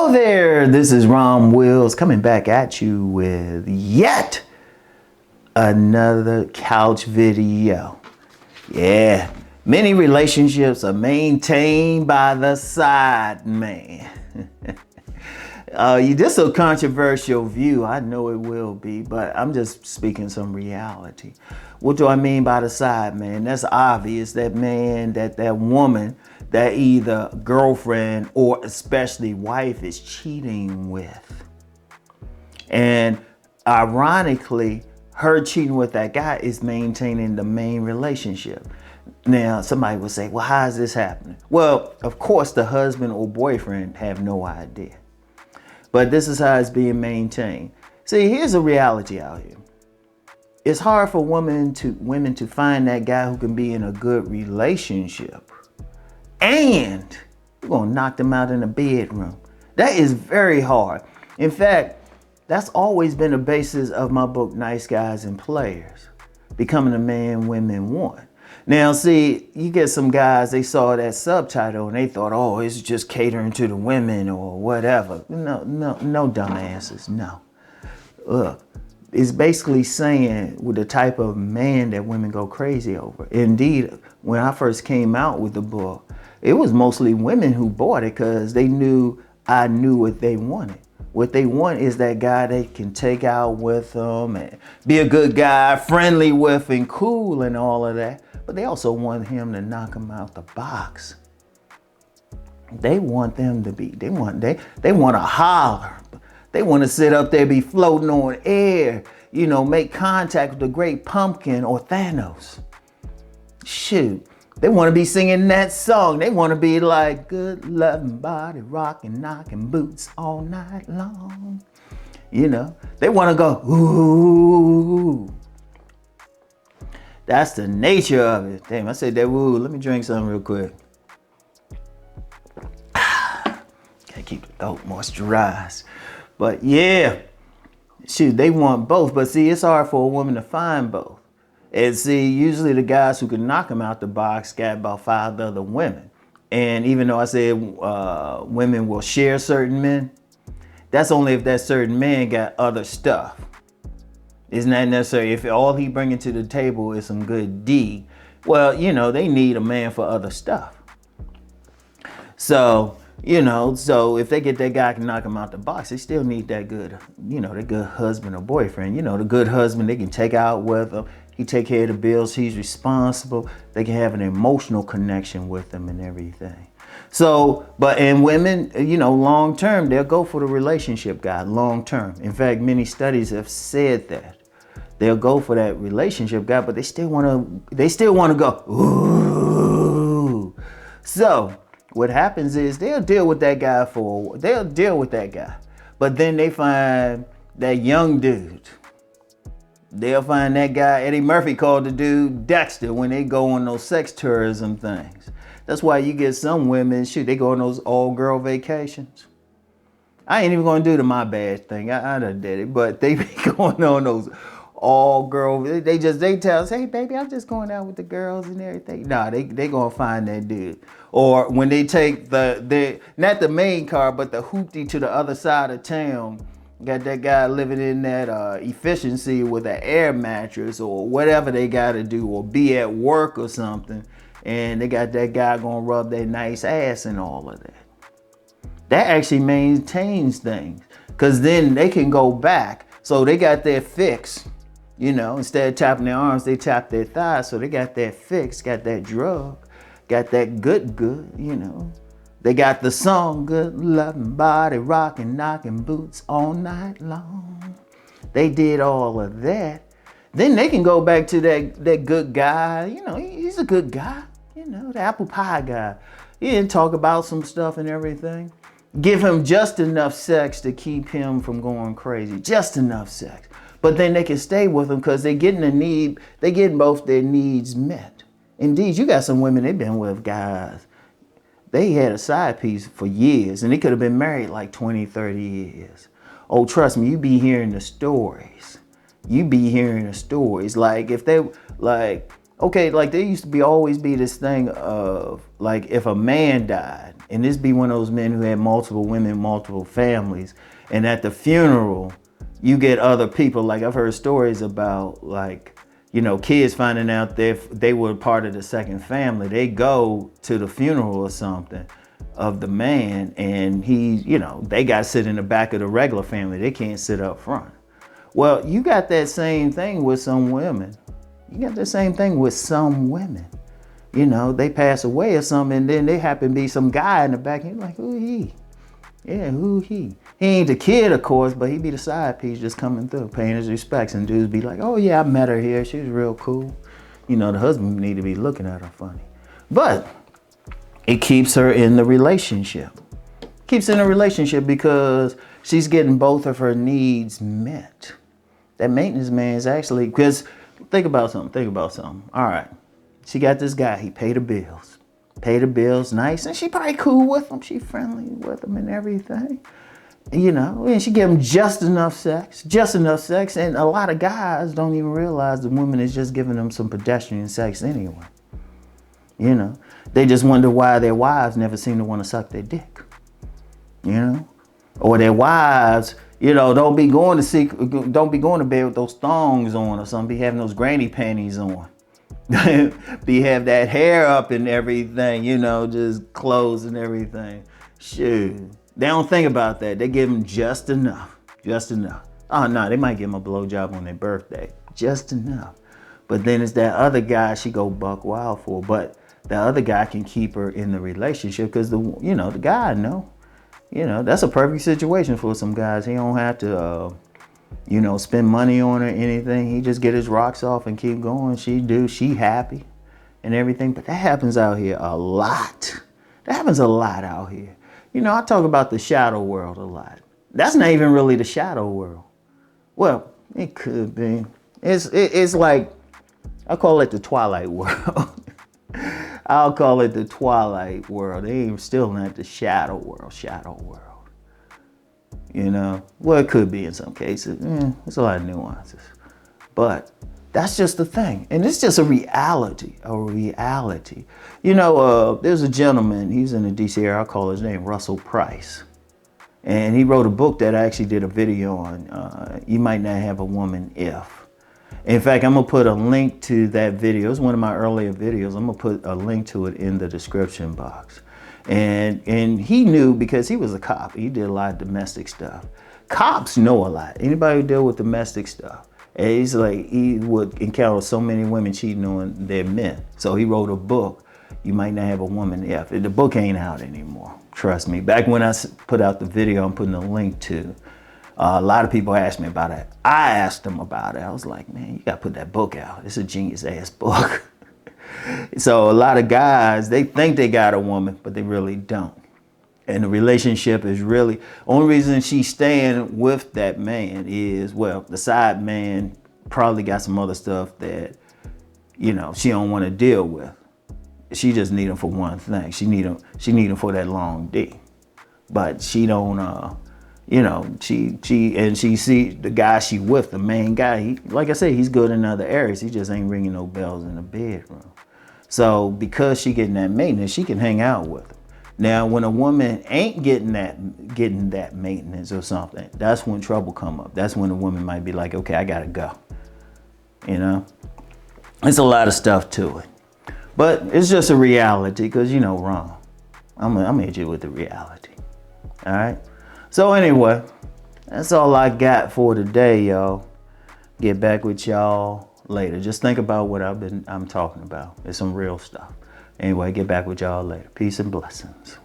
Hello there, this is Rom Wills coming back at you with yet another couch video. Yeah, many relationships are maintained by the side man. This is a controversial view, I know it will be, but I'm just speaking some reality. What do I mean by the side man? That's obvious, that man, that woman, that either girlfriend or especially wife is cheating with. And ironically, her cheating with that guy is maintaining the main relationship. Now, somebody would say, well, how is this happening? Well, of course, the husband or boyfriend have no idea. But this is how it's being maintained. See, here's a reality out here. It's hard for women to find that guy who can be in a good relationship. And you're gonna knock them out in the bedroom. That is very hard. In fact, that's always been the basis of my book, Nice Guys and Players. Becoming a man women want. Now, see, you get some guys, they saw that subtitle and they thought, oh, it's just catering to the women or whatever. No, dumbasses, no. Look, it's basically saying with the type of man that women go crazy over. Indeed, when I first came out with the book, it was mostly women who bought it because they knew I knew what they wanted. What they want is that guy they can take out with them and be a good guy, friendly with and cool and all of that. But they also want him to knock them out the box. They want them to be, they want to holler. They want to sit up there, be floating on air, you know, make contact with the great pumpkin or Thanos. Shoot. They want to be singing that song. They want to be like good loving body, rocking, knocking boots all night long. You know, they want to go, ooh. That's the nature of it. Damn, I said that, ooh. Let me drink something real quick. Gotta keep the throat moisturized. But yeah, shoot, they want both. But see, it's hard for a woman to find both. And see, usually the guys who can knock them out the box got about 5 other women. And even though I said women will share certain men, that's only if that certain man got other stuff. It's not necessary if all he bringing to the table is some good D. Well, you know, they need a man for other stuff. So, you know, so if they get that guy can knock him out the box, they still need that good, you know, the good husband or boyfriend. You know, the good husband they can take out with them. He take care of the bills. He's responsible. They can have an emotional connection with them and everything. So, and women, you know, long term, they'll go for the relationship guy long term. In fact, many studies have said that. They'll go for that relationship guy, but they still want to go, ooh. So what happens is they'll deal with that guy but then they find that young dude. They'll find that guy, Eddie Murphy called the dude Dexter when they go on those sex tourism things. That's why you get some women, shoot, they go on those all-girl vacations. I ain't even gonna do the my bad thing. I done did it, but they be going on those all-girl, they tell us, hey baby, I'm just going out with the girls and everything. Nah, they gonna find that dude. Or when they take not the main car, but the hoopty to the other side of town, got that guy living in that efficiency with an air mattress or whatever they got to do, or be at work or something, and they got that guy gonna rub their nice ass and all of that. That actually maintains things, because then they can go back. So they got their fix, you know, instead of tapping their arms, they tap their thighs. So they got that fix, got that drug, got that good, you know. They got the song, good loving body, rocking, knocking boots all night long. They did all of that. Then they can go back to that good guy. You know, he's a good guy. You know, the apple pie guy. He didn't talk about some stuff and everything. Give him just enough sex to keep him from going crazy. Just enough sex. But then they can stay with him because they're getting both their needs met. Indeed, you got some women, they've been with guys. They had a side piece for years, and they could have been married like 20, 30 years. Oh, trust me, you be hearing the stories. Like if they, like Okay, like there used to be always be this thing of like if a man died, and this be one of those men who had multiple women, multiple families, and at the funeral, you get other people. Like I've heard stories about like, you know, kids finding out they were part of the second family. They go to the funeral or something of the man, and he, you know, they got to sit in the back of the regular family. They can't sit up front. Well, you got that same thing with some women. You got the same thing with some women. You know, they pass away or something, and then there happen to be some guy in the back, and you're like, who he? Yeah, who he? He ain't the kid, of course, but he be the side piece just coming through, paying his respects, and dudes be like, oh yeah, I met her here, she was real cool. You know, the husband need to be looking at her funny. But it keeps her in the relationship. Keeps her in a relationship because she's getting both of her needs met. That maintenance man is actually, because think about something. All right, she got this guy, he paid the bills nice, and she probably cool with him, she friendly with him and everything. You know, and she give him just enough sex, and a lot of guys don't even realize the woman is just giving them some pedestrian sex anyway. You know, they just wonder why their wives never seem to want to suck their dick. You know, or their wives, you know, don't be going to bed with those thongs on or something, be having those granny panties on. Be have that hair up and everything, you know, just clothes and everything. Shoot. They don't think about that. They give them just enough. Oh no, they might give them a blowjob on their birthday. Just enough. But then it's that other guy she go buck wild for. But the other guy can keep her in the relationship because the guy know. You know, that's a perfect situation for some guys. He don't have to, spend money on her or anything. He just get his rocks off and keep going. She happy and everything. But that happens out here a lot. That happens a lot out here. You know, I talk about the shadow world a lot. That's not even really the shadow world. Well, it could be. It's like, I call it the Twilight world. I'll call it the Twilight world. They ain't still not the shadow world. You know, well, it could be in some cases. There's a lot of nuances. But that's just the thing. And it's just a reality. You know, there's a gentleman, he's in the DC area, I'll call his name Russell Price. And he wrote a book that I actually did a video on. You Might Not Have a Woman If. In fact, I'm gonna put a link to that video. It's one of my earlier videos. I'm gonna put a link to it in the description box. And he knew because he was a cop. He did a lot of domestic stuff. Cops know a lot. Anybody who deal with domestic stuff. And he's like, he would encounter so many women cheating on their men. So he wrote a book, You Might Not Have a Woman If. The book ain't out anymore, trust me. Back when I put out the video I'm putting a link to, a lot of people asked me about it. I asked them about it. I was like, man, you gotta put that book out. It's a genius ass book. So a lot of guys, they think they got a woman, but they really don't. And the relationship is really, only reason she's staying with that man is, well, the side man probably got some other stuff that, you know, she don't want to deal with. She just need him for one thing. She need him for that long D. But she don't, she see the guy she with, the main guy, he, like I said, he's good in other areas. He just ain't ringing no bells in the bedroom. So because she getting that maintenance, she can hang out with him. Now, when a woman ain't getting that maintenance or something, that's when trouble come up. That's when a woman might be like, okay, I gotta go. You know, it's a lot of stuff to it, but it's just a reality because you know, Rom, I'm gonna hit you with the reality. All right. So anyway, that's all I got for today, y'all. Get back with y'all later. Just think about what I'm talking about. It's some real stuff. Anyway, get back with y'all later. Peace and blessings.